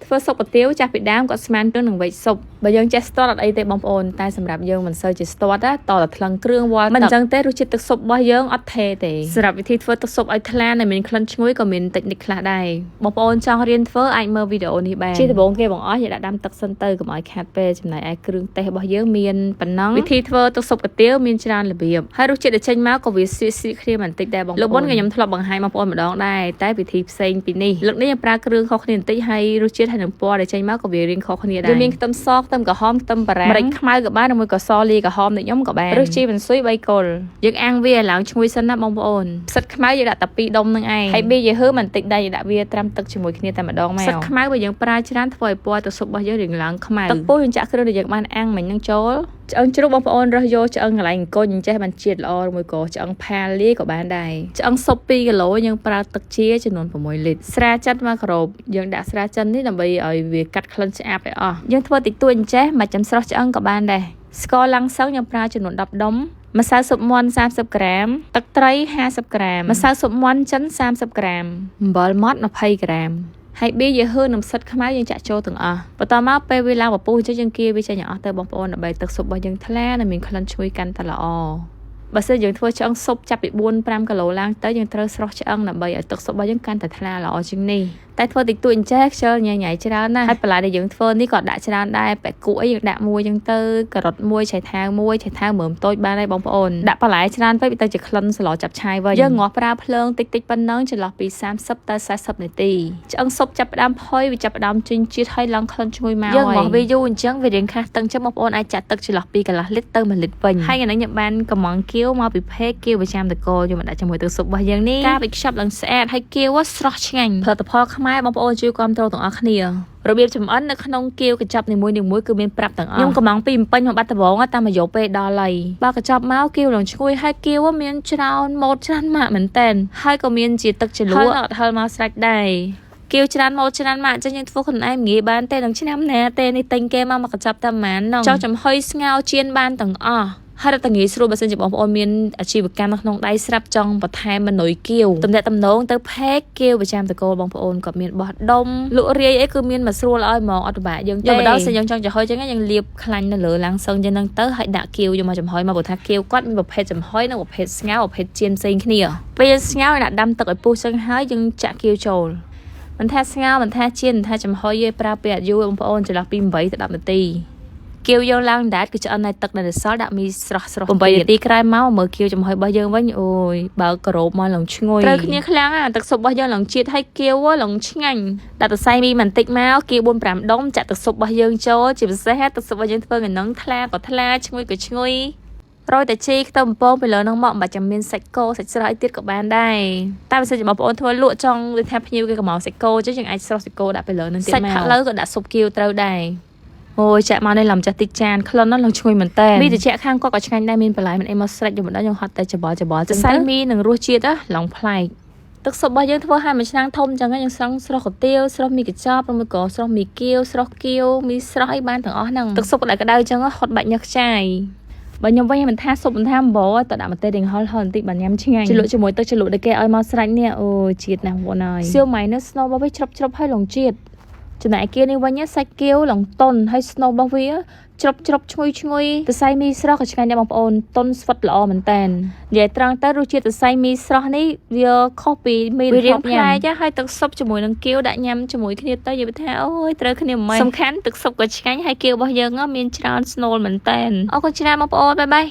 ធ្វើសុបទាវចាស់ពីដើមគាត់ស្មានទៅនឹងវែកសុបបើយើងចេះស្ទាត់អត់អីទេបងប្អូនតែសម្រាប់យើងមិនសូវជាស្ទាត់តតែថ្លឹងគ្រឿងវល់មិនអញ្ចឹងទេរសជាតិទឹកស៊ុបរបស់យើងអត់ថេរទេសម្រាប់វិធីធ្វើទឹកស៊ុបឲ្យថ្លានិងមានក្លិនឈ្ងុយក៏មានតិចនិចខ្លះដែរបងប្អូនចង់រៀនធ្វើអាចមើលវីដេអូនេះបានជាដំបូងគេបងអស់យើងដាក់ដាំទឹកសិនទៅកុំឲ្យខាតពេលចំណែកឯគ្រឿងទេសរបស់យើងមានប៉ុណ្ណឹងវិធីធ្វើទឹកស៊ុបកាទៀវមានច្រើនរបៀបហើយរសជាតិដែលចេញមកក៏វាស៊ីគ្នាបន្តិចដែរបងប្អូនលោកបុនក៏ខ្ញុំធ្លាប់បង្ហាញបងប្អូនម្ដងដែរតែវិធីផ្សេងពីនេះលើកនេះយើងប្រើគ្រឿងខុសគ្នាបន្តិចហើយរសជាតិហើយនឹងពណ៌ដែលចេញមកក៏វារៀងខុសគ្នាដែរមានខ្ទឹមសខ្ទឹមក្រហមខ្ទឹមបារាំងម្រេចខ្មៅក៏បានឬមួយក៏សលាយក្រហមដូចខ្ញុំក៏បានឬជីបន្ស៊ុយ3គល់យើងអាំងវាឲ្យឡើងឈ្ងុយសិនណាបងប្អូនផ្សិតខ្មៅយើងដាក់តែ2ដុំនឹងឯងហើយប៊ីយឺហឺបន្តិចដែរយើងដាក់វាត្រាំទឹកជាមួយគ្នាតែម្ដងមកផ្សិតខ្មៅបើយើងប្រើច្រើនធ្វើឲ្យពណ៌ទឹកស៊ុបរបស់យើងរៀងឡើងខ្មៅទឹកពុះយើងចាក់គ្រឿងដែលយើងបានអាំងមិញនឹងចូលឆ្អឹងជ្រូកបងប្អូនរើសយកឆ្អឹងកន្លែងអង្គុយអញ្ចេះបានជាតិល្អឬមួយក៏ឆ្អឹងផាលាយក៏បានដែរឆ្អឹងស៊ុប2គីឡូយើងប្រើទឹកជាចំនួន6លីត្រស្រាចិនមកគ្របយើងដាក់ស្រាចិននេះដើម្បីឲ្យវាកាត់ក្លិនឆ្អាបឲ្យអស់យើងធ្វើតិចតួចអញ្ចេះមកចំស្រស់ឆ្អឹងក៏បានដែរស្ករឡាំងសឹងយើងប្រើចំនួន10ដុំម្សៅស៊ុបមាន់30ក្រាមទឹកត្រី50ក្រាមម្សៅស៊ុបមាន់ចិន30ក្រាមអំបិលម៉ត់20ក្រាមហើយប៊ីយឺហឺនិងផ្សិតខ្មៅយើងចាក់ចូលទាំងអស់បន្តមកពេលវាឡើងពពុះអញ្ចឹងយើងគៀវាចេញអស់ទៅបងប្អូនដើម្បីទឹកស៊ុបរបស់យើងថ្លានិងមានក្លិនឈ្ងុយកាន់តែល្អបើសិនយើងធ្វើឆ្អឹងស៊ុបចាប់ពី4-5គីឡូឡើងទៅយើងត្រូវស្រោះឆ្អឹងដើម្បីឲ្យទឹកស៊ុបរបស់យើងកាន់តែថ្លាល្អជាងនេះតែធ្វើតិចតួចអញ្ចេះខ្ជិលញ៉ៃច្រើនណាស់ហើយបន្លែដែលយើងធ្វើនេះក៏ដាក់ច្រើនដែរបែកគួរអីយើងដាក់មួយអញ្ចឹងទៅការ៉ុតមួយឆៃថាវមួយឆៃថាវមើមតូចបានដែរបងប្អូនដាក់បន្លែច្រើនពេកវាទៅជាក្លិនសឡចាប់ឆាយវិញយើងងាស់ប្រើភ្លើងតិចប៉ុណ្ណឹងចន្លោះពី30ទៅ40នាទីឆ្អឹងស៊ុបចាប់ផ្ដើមផុយវាចាប់ផ្ដើមជិញជាតិហើយឡើងក្លិនឈ្ងុយមកយើងងាស់វាយូរអញ្ចឹងវារៀងខាស់តឹងចឹងបងប្អូនអាចចាក់ទឹកចន្លោះពីកន្លះលីត្រទៅ1លីត្រវិញហើយថ្ងៃនេះខ្ញុំបានកំងគៀវមកពីភេកគៀវប្រចាំតកយកមកដាក់ជាមួយទឹកស៊ុបរបស់យើងនេះការវិខ្ចប់ឡើងស្អាតហើយគៀវស្រស់ឆ្ងាញ់ផលិតផលខ្មែរបងប្អូនជួយគ្រប់គ្រងទាំងអស់គ្នារបៀបចម្អិននៅក្នុងគៀវកញ្ចប់នីមួយៗគឺមានប្រាប់ទាំងអស់ខ្ញុំកំងពីពេញមកបាត់ដំបងតែមកយកពេលដល់ហើយបើកញ្ចប់មកគៀវឡើងឈ្ងុយហើយគៀវមានច្រើនម៉ូតច្រើនម៉ាក់មែនតែនហើយក៏មានជាទឹកជ្រលក់អត់ហឹលមកស្រេចដែរគៀវច្រើនម៉ូតច្រើនម៉ាក់អញ្ចឹងយើងធ្វើខ្លួនឯងងាយបានទេនឹងឆ្នាំណាទេនេះទិញគេមកកញ្ចប់តែប៉ុន្មានហ្នឹងចោះចំហុយស្ងោជៀនបានទាំងអស់ហើយរត់តែងាយស្រួលបើសិនជាបងប្អូនមានអាជីវកម្មនៅក្នុងដៃស្រាប់ចង់បន្ថែមមនុយគៀវតំណែងតំណងទៅផេកគៀវប្រចាំតកូលបងប្អូនក៏មានបោះដុំលក់រាយអីគឺមានមកស្រួលឲ្យហ្មងអត់ពិបាកយើងទេដល់សិនយើងចង់ចំហុយចឹងយើងលាបខ្លាញ់នៅលើឡាំងសឹងចឹងហ្នឹងទៅហើយដាក់គៀវយកមកចំហុយមកព្រោះថាគៀវគាត់មានប្រភេទចំហុយនិងប្រភេទស្ងោរប្រភេទជៀនផ្សេងគ្នាពេលយើងស្ងោរដាក់ដាំទឹកឲ្យពុះចឹងហើយយើងចាក់គៀវចូលមិនថាស្ងោរមិនថាជៀនមិនថាចំហុយទេប្រើពេលអត់យូរបងប្អូនចន្លោះពី8ទៅ10នាទីគៀវយើងឡើងដាច់គឺឆ្អិននៅទឹកនៅសល់ដាក់មីស្រស់8នាទីក្រោយមកមើលគៀវចំហុយរបស់យើងវិញអូយបើក្របមកឡើងឈ្ងុយត្រូវគ្នាខ្លាំងណាទឹកស៊ុបរបស់យើងឡើងជាតិហើយគៀវឡើងឆ្ងាញ់ដាក់ទៅសៃមីបន្តិចមកគៀវ4-5ដុំចាក់ទឹកស៊ុបរបស់យើងចូលជាពិសេសទឹកស៊ុបរបស់យើងធ្វើងានឹងថ្លាក៏ថ្លាឈ្ងុយក៏ឈ្ងុយរយតែជីខ្ទឹមបំពងពីលើនឹងមកមិនបាច់ចាំមានសាច់គោសាច់ស្រស់អីទៀតក៏បានដែរតែបើសិនជាបងប្អូនធ្វើលក់ចង់ដូចថាភ្ញៀវគេកុំមកសាច់គោអញ្ចឹងយើងអាចស្រស់សាច់គោដាក់ពីលើនឹងទៀតមកសាច់ផាក់លើក៏ដាក់ស៊ុបគៀវត្រូវដែរអូយចាក់មកនេះឡំចាស់តិចចានក្លិនហ្នឹងឡើងឈ្ងុយមែនតើមីត្រជាក់ខាងគាត់ក៏ឆ្ងាញ់ដែរមានបន្លែមិនអីមកស្រេចយកមកដល់ខ្ញុំហត់តែច្បល់ចឹងទៅសៃមីនឹងរសជាតិឡងប្លែកទឹកស៊ុបរបស់យើងធ្វើឲ្យមួយឆ្នាំងធំចឹងយើងស្រង់ស្រស់កាទៀវស្រស់មីកញ្ចប់ឬមួយក៏ស្រស់មីគៀវស្រស់គៀវមីស្រស់អីបានទាំងអស់ហ្នឹងទឹកស៊ុបក្តៅចឹងហត់បាច់ញើសខ្ចាយបើខ្ញុំវិញមិនថាស៊ុបមិនថាអំបោតដាក់ម្ទេសរៀងហុលបន្តិចបានញ៉ាំឆ្ងាញ់ជ្រលក់ជាមួយទឹកជ្រលក់ដែលគេឲ្យមកស្រេចនេះអូជាតិណាស់បងអើយសៀវម៉ៃនេះស្នូរបស់វាច្រប់ហើយឡងជាតិចំណែកគៀវនេះវិញសាច់គៀវឡងតុនហើយស្នូរបស់វាច្រប់ឈ្ងុយទៅសៃមីស្រស់ក៏ឆ្ងាញ់ដែរបងប្អូនតុនស្វិតល្អមែនតើនិយាយត្រង់ទៅរសជាតិទៅសៃមីស្រស់នេះវាខុសពីមីរៀងផ្លែចាហើយទឹកស៊ុបជាមួយនឹងគៀវដាក់ញ៉ាំជាមួយគ្នាទៅនិយាយថាអូយត្រូវគ្នាមិនសំខាន់ទឹកស៊ុបក៏ឆ្ងាញ់ហើយគៀវរបស់យើងមានច្រើនស្នូលមែនតើអរគុណច្រើនបងប្អូនបាយបាយ